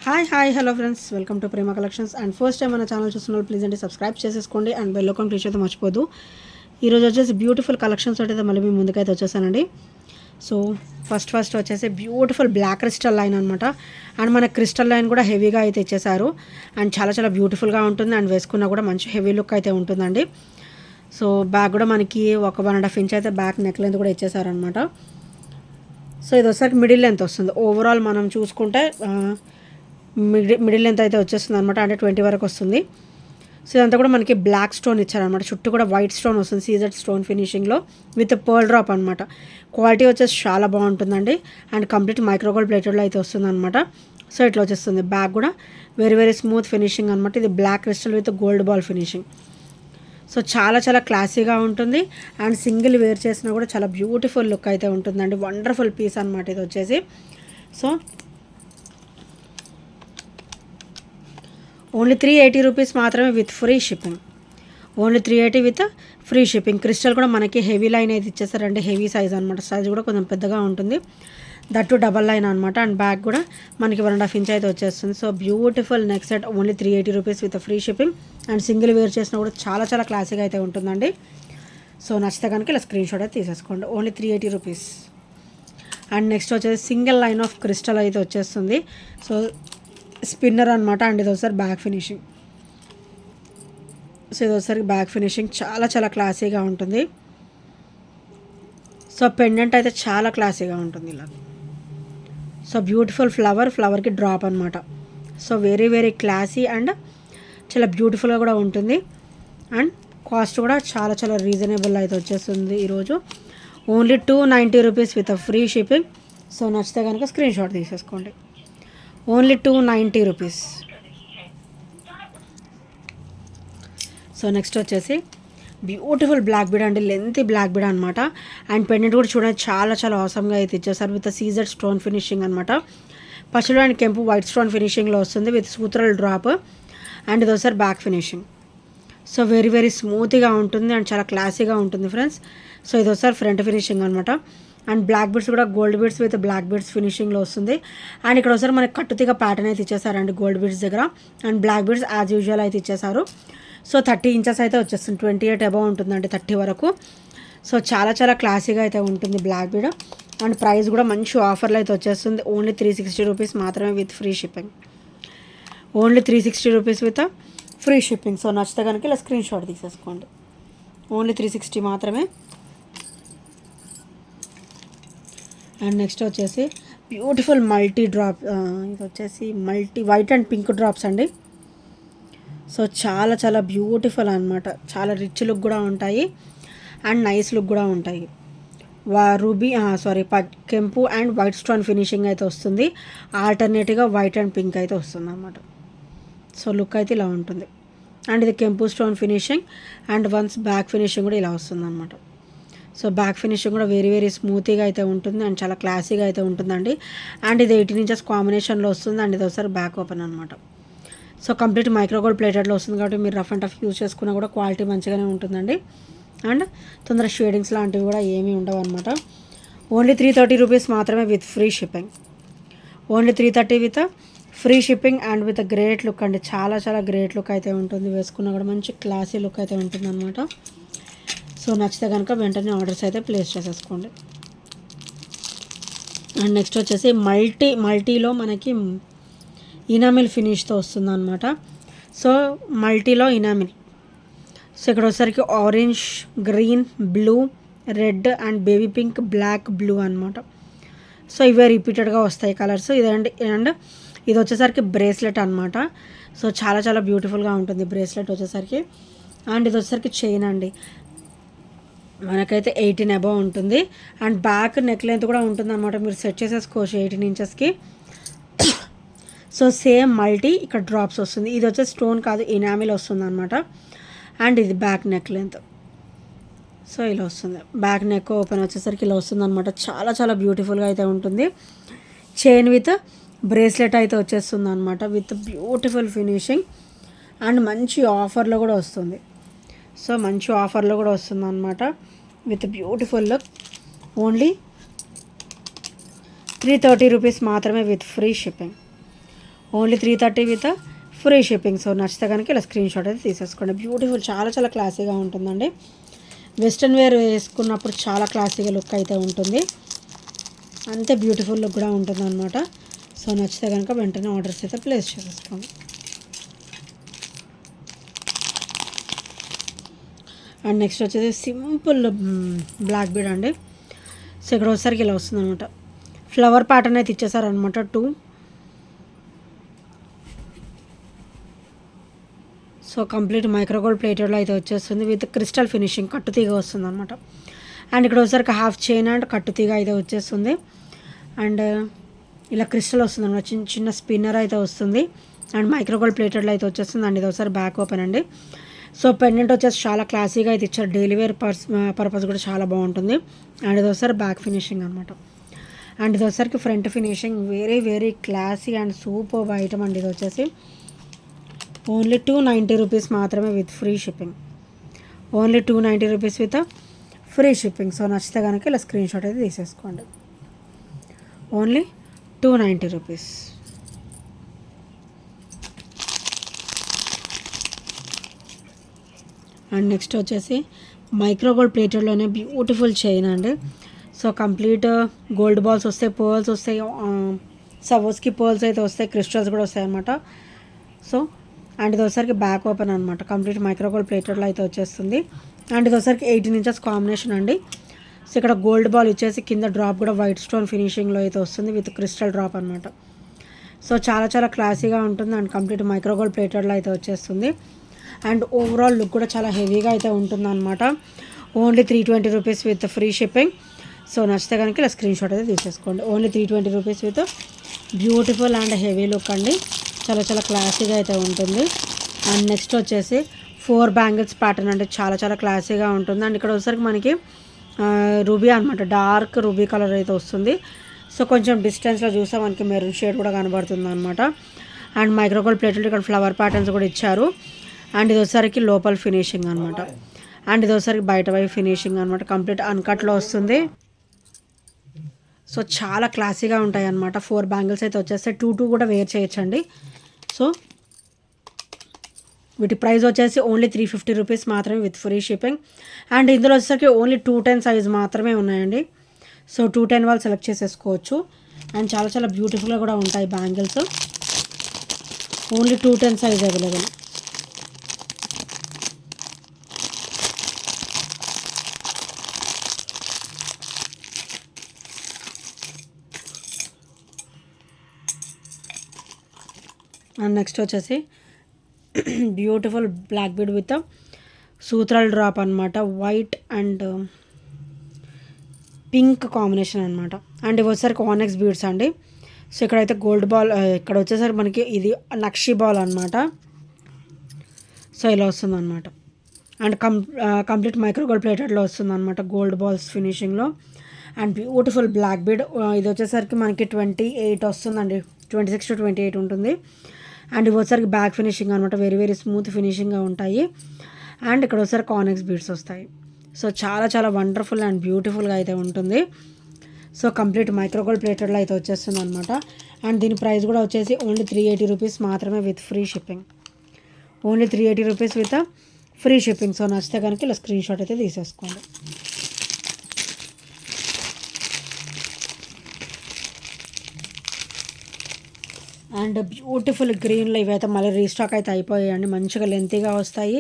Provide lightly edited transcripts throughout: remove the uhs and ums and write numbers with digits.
Hi hello friends, welcome to Prema collections. And first time మన channel చూస్తున్నారు please అంటే subscribe చేసేసుకోండి and bell icon click అయితే మర్చిపోదు. ఈరోజు వచ్చేసి బ్యూటిఫుల్ కలెక్షన్స్ అయితే మళ్ళీ మీ ముందుకైతే వచ్చేసానండి. సో ఫస్ట్ వచ్చేసి బ్యూటిఫుల్ బ్లాక్ క్రిస్టల్ లైన్ అనమాట. అండ్ మన క్రిస్టల్ లైన్ కూడా హెవీగా అయితే ఇచ్చేసారు అండ్ చాలా బ్యూటిఫుల్గా ఉంటుంది. అండ్ వేసుకున్నా కూడా మంచి హెవీ లుక్ అయితే ఉంటుందండి. సో బ్యాక్ కూడా మనకి ఒక 1.5 ఇంచ్ అయితే బ్యాక్ నెక్ లెంత్ కూడా ఇచ్చేసారనమాట. సో ఇది వచ్చేసరికి మిడిల్ లెంత్ వస్తుంది. ఓవరాల్ మనం చూసుకుంటే మిడిల్ లెంత్ అయితే వచ్చేస్తుంది అనమాట. అంటే 20 వరకు వస్తుంది. సో ఇదంతా కూడా మనకి బ్లాక్ స్టోన్ ఇచ్చారనమాట. చుట్టూ కూడా వైట్ స్టోన్ వస్తుంది, సీజెడ్ స్టోన్ ఫినిషింగ్లో విత్ పర్ల్ డ్రాప్ అనమాట. క్వాలిటీ వచ్చేసి చాలా బాగుంటుందండి. అండ్ కంప్లీట్ మైక్రోగోల్డ్ ప్లేటెడ్లో అయితే వస్తుంది అనమాట. సో ఇట్లా వచ్చేస్తుంది. బ్యాక్ కూడా వెరీ స్మూత్ ఫినిషింగ్ అనమాట. ఇది black crystal with gold ball finishing. So చాలా క్లాసీగా ఉంటుంది. అండ్ సింగిల్ వేర్ చేసినా కూడా చాలా బ్యూటిఫుల్ లుక్ అయితే ఉంటుందండి. వండర్ఫుల్ పీస్ అనమాట ఇది వచ్చేసి. సో ఓన్లీ 380 రూపీస్ మాత్రమే with free shipping. Only 380 with free shipping. Crystal కూడా మనకి హెవీ లైన్ అయితే ఇచ్చేసారంటే హెవీ సైజ్ అనమాట. సైజ్ కూడా కొంచెం పెద్దగా ఉంటుంది. దట్టు డబల్ లైన్ అనమాట. అండ్ బ్యాక్ కూడా మనకి 1.5 ఇంచ్ అయితే వచ్చేస్తుంది. So beautiful neck set only 380 rupees with free shipping. And single wear చేసినా కూడా చాలా క్లాసీగా అయితే ఉంటుందండి. సో నచ్చితే కనుక ఇలా స్క్రీన్ షాట్ అయితే తీసేసుకోండి. Only 380 rupees. అండ్ నెక్స్ట్ వచ్చేసి సింగిల్ లైన్ ఆఫ్ క్రిస్టల్ అయితే వచ్చేస్తుంది. సో స్పిన్నర్ అనమాట. అండ్ ఇది ఒకసారి బ్యాక్ ఫినిషింగ్. సో ఇది ఒకసారి బ్యాక్ ఫినిషింగ్ చాలా క్లాసీగా ఉంటుంది. సో పెండెంట్ అయితే చాలా క్లాసీగా ఉంటుంది ఇలా. సో బ్యూటిఫుల్ ఫ్లవర్కి డ్రాప్ అనమాట. సో వెరీ క్లాసీ అండ్ చాలా బ్యూటిఫుల్గా కూడా ఉంటుంది. అండ్ కాస్ట్ కూడా చాలా రీజనబుల్ అయితే వచ్చేస్తుంది ఈరోజు. Only 290 rupees with free shipping. So నచ్చితే కనుక స్క్రీన్ షాట్ తీసేసుకోండి. Only 290 rupees. సో నెక్స్ట్ వచ్చేసి బ్యూటిఫుల్ బ్లాక్ బీడ్ అండి. లెంత్ బ్లాక్ బీడ్ అనమాట. అండ్ పెండెంట్ కూడా చూడండి చాలా ఆసమ్గా అయితే ఇచ్చేసారు విత్ సీజెడ్ స్టోన్ ఫినిషింగ్ అనమాట. పచ్చడి అండ్ కెంపు వైట్ స్టోన్ ఫినిషింగ్లో వస్తుంది విత్ సూత్రల్ డ్రాప్. అండ్ ఇది ఒకసారి బ్యాక్ ఫినిషింగ్. సో వెరీ స్మూత్గా ఉంటుంది అండ్ చాలా క్లాసీగా ఉంటుంది ఫ్రెండ్స్. సో ఇది ఒకసారి ఫ్రంట్ ఫినిషింగ్ అనమాట. అండ్ బ్లాక్ బీడ్స్ కూడా gold beads with black beads ఫినిషింగ్లో వస్తుంది. అండ్ ఇక్కడ ఒకసారి మనకి కట్టుతీగ ప్యాటర్న్ అయితే ఇచ్చేసారండి గోల్డ్ బీడ్స్ దగ్గర. And black beads as usual అయితే ఇచ్చేసారు. సో 30 ఇంచెస్ అయితే వచ్చేస్తుంది. 28 అబౌవ్ ఉంటుందండి 30 వరకు. సో చాలా క్లాసీగా అయితే ఉంటుంది బ్లాక్ బీడ్. అండ్ ప్రైస్ కూడా మంచి ఆఫర్లో అయితే వచ్చేస్తుంది. ఓన్లీ 360 రూపీస్ మాత్రమే with free shipping. Only 360 rupees with free shipping. So నచ్చితే కనుక ఇలా స్క్రీన్ షాట్ తీసేసుకోండి. ఓన్లీ 360 మాత్రమే. అండ్ నెక్స్ట్ వచ్చేసి బ్యూటిఫుల్ మల్టీ డ్రాప్. ఇది వచ్చేసి multi white and pink drops అండి. సో చాలా బ్యూటిఫుల్ అనమాట. చాలా రిచ్ లుక్ కూడా ఉంటాయి అండ్ నైస్ లుక్ కూడా ఉంటాయి. రూబీ కెంపు అండ్ వైట్ స్టోన్ ఫినిషింగ్ అయితే వస్తుంది. ఆల్టర్నేటివ్గా వైట్ అండ్ పింక్ అయితే వస్తుంది అనమాట. సో లుక్ అయితే ఇలా ఉంటుంది. అండ్ ఇది కెంపు stone finishing. And once back finishing కూడా ఇలా వస్తుంది అనమాట. సో బ్యాక్ ఫినిషింగ్ కూడా వెరీ స్మూత్గా అయితే ఉంటుంది అండ్ చాలా క్లాసీగా అయితే ఉంటుందండి. అండ్ ఇది 18 ఇంచెస్ కాంబినేషన్లో వస్తుంది. అండ్ ఇది ఒకసారి బ్యాక్ ఓపెన్ అనమాట. సో కంప్లీట్ మైక్రోగోల్డ్ ప్లేటెడ్లో వస్తుంది కాబట్టి మీరు రఫ్ అండ్ టఫ్ యూజ్ చేసుకున్నా కూడా క్వాలిటీ మంచిగానే ఉంటుందండి. అండ్ తొందర షేడింగ్స్ లాంటివి కూడా ఏమీ ఉండవు అనమాట. ఓన్లీ 330 రూపీస్ మాత్రమే with free shipping. Only 330 with free shipping and with great look అండి. చాలా గ్రేట్ లుక్ అయితే ఉంటుంది. వేసుకున్నా కూడా మంచి క్లాసీ లుక్ అయితే ఉంటుంది అనమాట. సో నచ్చితే కనుక వెంటనే ఆర్డర్స్ అయితే ప్లేస్ చేసేసుకోండి. అండ్ నెక్స్ట్ వచ్చేసి మల్టీలో మనకి ఇనామిల్ ఫినిష్తో వస్తుంది అనమాట. So మల్టీలో enamel. సో ఇక్కడ వచ్చేసరికి orange, green, blue, red and baby pink, black, blue అనమాట. సో ఇవే రిపీటెడ్గా వస్తాయి కలర్స్. అండ్ ఇది వచ్చేసరికి బ్రేస్లెట్ అనమాట. సో చాలా బ్యూటిఫుల్గా ఉంటుంది బ్రేస్లెట్ వచ్చేసరికి. అండ్ ఇది వచ్చేసరికి చైన్ అండి. మనకైతే 18 అబౌవ్ ఉంటుంది. అండ్ బ్యాక్ నెక్ లెంత్ కూడా ఉంటుంది అనమాట. మీరు సెట్ చేసేసుకోవచ్చు 18 ఇంచెస్కి. సో సేమ్ మల్టీ ఇక్కడ డ్రాప్స్ వస్తుంది. ఇది వచ్చే స్టోన్ కాదు, ఇనామిల్ వస్తుంది అనమాట. అండ్ ఇది బ్యాక్ నెక్ లెంత్. సో ఇలా వస్తుంది. బ్యాక్ నెక్ ఓపెన్ వచ్చేసరికి ఇలా వస్తుంది అనమాట. చాలా బ్యూటిఫుల్గా అయితే ఉంటుంది. చైన్ విత్ బ్రేస్లెట్ అయితే వచ్చేస్తుంది అనమాట విత్ బ్యూటిఫుల్ ఫినిషింగ్. అండ్ మంచి ఆఫర్లో కూడా వస్తుంది. సో మంచి ఆఫర్లో కూడా వస్తుంది అనమాట with beautiful look. Only 330 rupees మాత్రమే with free shipping. Only 330 with free shipping. So నచ్చితే కనుక ఇలా స్క్రీన్ షాట్ అయితే తీసేసుకోండి. బ్యూటిఫుల్, చాలా చాలా క్లాసీగా ఉంటుందండి. వెస్ట్రన్ వేర్ వేసుకున్నప్పుడు చాలా క్లాసీగా లుక్ అయితే ఉంటుంది, అంతే బ్యూటిఫుల్ లుక్ కూడా ఉంటుంది అనమాట. సో నచ్చితే కనుక వెంటనే ఆర్డర్స్ అయితే ప్లేస్ చేసేసుకోండి. అండ్ నెక్స్ట్ వచ్చేసి సింపుల్ బ్లాక్ బీడ్ అండి. సో ఇక్కడ వచ్చేసరికి ఇలా వస్తుంది అనమాట. ఫ్లవర్ ప్యాటర్న్ అయితే ఇచ్చేసారనమాట 2. సో కంప్లీట్ మైక్రోగోల్డ్ ప్లేటెడ్లో అయితే వచ్చేస్తుంది విత్ క్రిస్టల్ ఫినిషింగ్, కట్టుతీగ వస్తుంది అనమాట. అండ్ ఇక్కడ వచ్చేసరికి హాఫ్ చైన్ అండ్ కట్టుతీగ అయితే వచ్చేస్తుంది. అండ్ ఇలా క్రిస్టల్ వస్తుంది అనమాట, చిన్న చిన్న స్పిన్నర్ అయితే వస్తుంది. అండ్ మైక్రోగోల్డ్ ప్లేటెడ్లో అయితే వచ్చేస్తుంది. అండ్ ఇది ఒకసారి బ్యాక్ ఓపెన్ అండి. సో పెండెంట్ వచ్చేసి చాలా క్లాసీగా అయితే ఇచ్చారు, డైలీ వేర్ పర్పస్ కూడా చాలా బాగుంటుంది. అండ్ ఇది ఒకసారి బ్యాక్ ఫినిషింగ్ అనమాట. అండ్ ఇది వచ్చేసరికి front finishing, very very classy and super item అండి. ఇది వచ్చేసి ఓన్లీ 290 రూపీస్ మాత్రమే with free shipping. Only 290 rupees with free shipping. So నచ్చితే కనుక ఇలా స్క్రీన్ షాట్ అయితే తీసేసుకోండి. Only 290 rupees. అండ్ నెక్స్ట్ వచ్చేసి మైక్రోగోల్డ్ ప్లేటెడ్లోనే బ్యూటిఫుల్ చైన్ అండి. సో కంప్లీట్ గోల్డ్ బాల్స్ వస్తాయి, పర్ల్స్ వస్తాయి, సవోస్కి పర్ల్స్ అయితే వస్తాయి, క్రిస్టల్స్ కూడా వస్తాయి అన్నమాట. సో అండ్ ఇది ఒకసారికి బ్యాక్ ఓపెన్ అనమాట, కంప్లీట్ మైక్రోగోల్డ్ ప్లేటెడ్లో అయితే వచ్చేస్తుంది. అండ్ ఇది ఒకసారికి 18 ఇంచెస్ కాంబినేషన్ అండి. సో ఇక్కడ గోల్డ్ బాల్ ఇచ్చేసి కింద డ్రాప్ కూడా వైట్ స్టోన్ ఫినిషింగ్లో అయితే వస్తుంది విత్ క్రిస్టల్ డ్రాప్ అనమాట. సో చాలా చాలా క్లాసీగా ఉంటుంది అండ్ కంప్లీట్ మైక్రోగోల్డ్ ప్లేటెడ్లో అయితే వచ్చేస్తుంది. అండ్ ఓవరాల్ లుక్ కూడా చాలా హెవీగా అయితే ఉంటుంది అనమాట. Only 320 rupees with free shipping. So నచ్చితే కనుక ఇలా స్క్రీన్ షాట్ అయితే తీసేసుకోండి. Only 320 rupees with beautiful and heavy look అండి, చాలా చాలా క్లాసీగా అయితే ఉంటుంది. అండ్ నెక్స్ట్ వచ్చేసి 4 బ్యాంగిల్స్ ప్యాటర్న్ అంటే చాలా చాలా క్లాసీగా ఉంటుంది. అండ్ ఇక్కడ వచ్చేసరికి మనకి రూబీ అనమాట, డార్క్ రూబీ కలర్ అయితే వస్తుంది. సో కొంచెం డిస్టెన్స్లో చూస్తే మనకి మెరూన్ షేడ్ కూడా కనబడుతుంది అనమాట. అండ్ మైక్రోగోల్డ్ ప్లేట్లు ఇక్కడ ఫ్లవర్ ప్యాటర్న్స్ కూడా ఇచ్చారు. అండ్ ఇది వచ్చేసరికి లోపల ఫినిషింగ్ అనమాట. అండ్ ఇది వచ్చేసరికి బయట వైపు ఫినిషింగ్ అనమాట, కంప్లీట్ అన్కట్లో వస్తుంది. సో చాలా క్లాసీగా ఉంటాయి అన్నమాట. 4 బ్యాంగిల్స్ అయితే వచ్చేస్తే 2 కూడా వేర్ చేయొచ్చండి. సో వీటి ప్రైస్ వచ్చేసి ఓన్లీ 350 రూపీస్ మాత్రమే విత్ ఫ్రీ షిప్పింగ్. అండ్ ఇందులో వచ్చేసరికి ఓన్లీ 210 సైజ్ మాత్రమే ఉన్నాయండి. సో 210 వాళ్ళు సెలెక్ట్ చేసేసుకోవచ్చు. అండ్ చాలా చాలా బ్యూటిఫుల్గా కూడా ఉంటాయి bangles. Only 210 size available. And next వచ్చేసి బ్యూటిఫుల్ బ్లాక్ బీడ్ విత్ సూత్రాల డ్రాప్ అనమాట, వైట్ అండ్ పింక్ కాంబినేషన్ అనమాట. అండ్ ఇవి వచ్చేసరికి ఆనెక్స్ బీడ్స్ అండి. సో ఇక్కడైతే గోల్డ్ బాల్, ఇక్కడ వచ్చేసరికి మనకి ఇది నక్షి బాల్ అనమాట. సో ఇలా వస్తుంది అనమాట. అండ్ కంప్లీట్ మైక్రోగోల్డ్ ప్లేటెడ్లో వస్తుంది అనమాట, గోల్డ్ బాల్స్ ఫినిషింగ్లో. అండ్ బ్యూటిఫుల్ బ్లాక్ బీడ్, ఇది వచ్చేసరికి మనకి 28 వస్తుందండి, 26 to 28 ఉంటుంది. అండ్ ఇవి వచ్చేసరికి బ్యాక్ ఫినిషింగ్ అనమాట, వెరీ వెరీ స్మూత్ ఫినిషింగ్గా ఉంటాయి. అండ్ ఇక్కడ వచ్చేసరికి కానెక్స్ బీడ్స్ వస్తాయి. సో చాలా చాలా వండర్ఫుల్ అండ్ బ్యూటిఫుల్గా అయితే ఉంటుంది. సో కంప్లీట్ మైక్రోగోల్డ్ ప్లేటెడ్లో అయితే వచ్చేస్తుంది అనమాట. అండ్ దీని ప్రైస్ కూడా వచ్చేసి ఓన్లీ 380 రూపీస్ మాత్రమే with free shipping. Only 380 rupees with free shipping. So నచ్చితే కనుక ఇలా స్క్రీన్ షాట్ అయితే తీసేసుకోండి. అండ్ బ్యూటిఫుల్ గ్రీన్లో ఇవైతే మళ్ళీ రీస్టాక్ అయితే అయిపోయాయండి, మంచిగా లెంతీగా వస్తాయి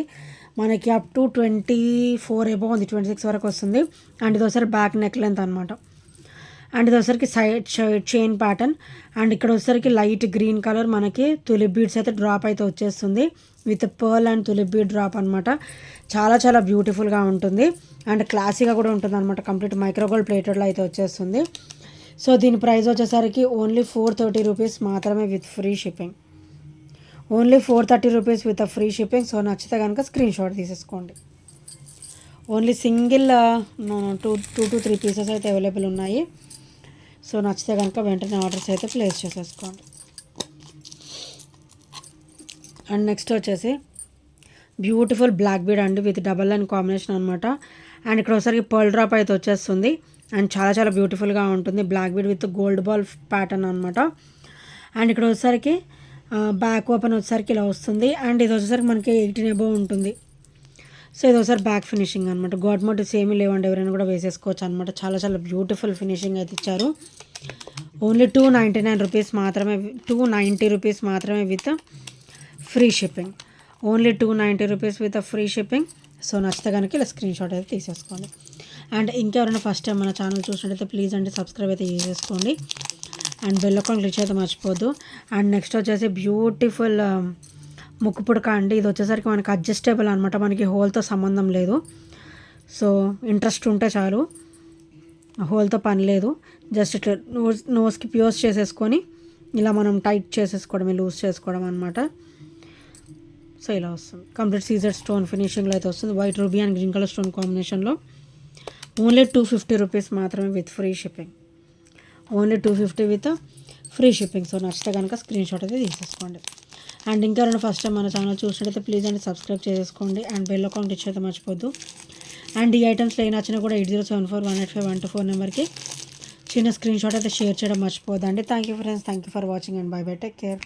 మనకి, అప్ టు 24 ఎబో ఉంది, 26 వరకు వస్తుంది. అండ్ ఇది ఒకసారి బ్యాక్ నెక్ లెంత్ అనమాట. అండ్ ఇది ఒకసారికి సైడ్ చైన్ ప్యాటర్న్. అండ్ ఇక్కడ వచ్చేసరికి లైట్ గ్రీన్ కలర్ మనకి తులిప్ బీడ్స్ అయితే డ్రాప్ అయితే వచ్చేస్తుంది with pearl and tulip bead drop అనమాట. చాలా చాలా బ్యూటిఫుల్గా ఉంటుంది అండ్ క్లాసీగా కూడా ఉంటుంది అనమాట. కంప్లీట్ మైక్రోగోల్డ్ ప్లేటెడ్లో అయితే వచ్చేస్తుంది. సో దీని ప్రైస్ వచ్చేసరికి ఓన్లీ 430 రూపీస్ మాత్రమే with free shipping. Only 430 rupees with free shipping. So నచ్చితే కనుక స్క్రీన్ షాట్ తీసేసుకోండి. ఓన్లీ సింగిల్ 2 to 3 పీసెస్ అయితే అవైలబుల్ ఉన్నాయి. సో నచ్చితే కనుక వెంటనే ఆర్డర్స్ అయితే ప్లేస్ చేసేసుకోండి. అండ్ నెక్స్ట్ వచ్చేసి బ్యూటిఫుల్ బ్లాక్ బీడ్ అండి విత్ డబల్ లైన్ కాంబినేషన్ అనమాట. అండ్ ఇక్కడ ఒకసారి పర్ల్ డ్రాప్ అయితే వచ్చేస్తుంది అండ్ చాలా చాలా బ్యూటిఫుల్గా ఉంటుంది. Black bead with gold ball pattern అనమాట. అండ్ ఇక్కడ వచ్చేసరికి బ్యాక్ ఓపెన్ వచ్చేసరికి ఇలా వస్తుంది. అండ్ ఇది వచ్చేసరికి మనకి 18 అబోవ్ ఉంటుంది. సో ఇది ఒకసారి బ్యాక్ ఫినిషింగ్ అనమాట. గాడ్ మోటివ్స్ ఏమీ లేవండి, ఎవరైనా కూడా వేసేసుకోవచ్చు అనమాట. చాలా చాలా బ్యూటిఫుల్ ఫినిషింగ్ అయితే ఇచ్చారు. ఓన్లీ 299 రూపీస్ మాత్రమే, 290 రూపీస్ మాత్రమే with free shipping. Only 290 rupees with free shipping. So నచ్చితే కనుక ఇలా స్క్రీన్ షాట్ అయితే తీసేసుకోండి. అండ్ ఇంకెవరైనా ఫస్ట్ టైం మన ఛానల్ చూసినట్టయితే ప్లీజ్ అండి సబ్స్క్రైబ్ అయితే చేసేసుకోండి. అండ్ బెల్ ఐకాన్ క్లిక్ అయితే మర్చిపోద్దు. అండ్ నెక్స్ట్ వచ్చేసి బ్యూటిఫుల్ ముక్కు పుడక అండి. ఇది వచ్చేసరికి మనకి అడ్జస్టబుల్ అనమాట, మనకి హోల్తో సంబంధం లేదు. సో ఇంట్రెస్ట్ ఉంటే చాలు, హోల్తో పని లేదు. జస్ట్ ఇట్లా నోస్కి ప్యూర్స్ చేసేసుకొని ఇలా మనం టైట్ చేసేసుకోవడమే, లూజ్ చేసుకోవడం అనమాట. సో ఇలా వస్తుంది. కంప్లీట్ సీజర్ స్టోన్ ఫినిషింగ్లో అయితే వస్తుంది. White ruby and green colour stone కాంబినేషన్లో. ఓన్లీ 250 రూపీస్ మాత్రమే with free shipping. Only 250 with free shipping. So నచ్చితే కనుక స్క్రీన్ షాట్ అయితే తీసేసుకోండి. అండ్ ఇంకెవరైనా ఫస్ట్ టైం మన ఛానల్ చూసినట్టయితే ప్లీజ్ అండి సబ్స్క్రైబ్ చేసేసుకోండి. అండ్ బెల్ ఐకాన్ క్లిక్ అయితే మర్చిపోద్దు. అండ్ ఈ ఐటమ్స్లో ఏ నచ్చినా కూడా 8074185124 నెంబర్కి చిన్న స్క్రీన్ షాట్ అయితే షేర్ చేయడం మర్చిపోద్దండి. Thank you friends, thank you for watching and bye bye, take care.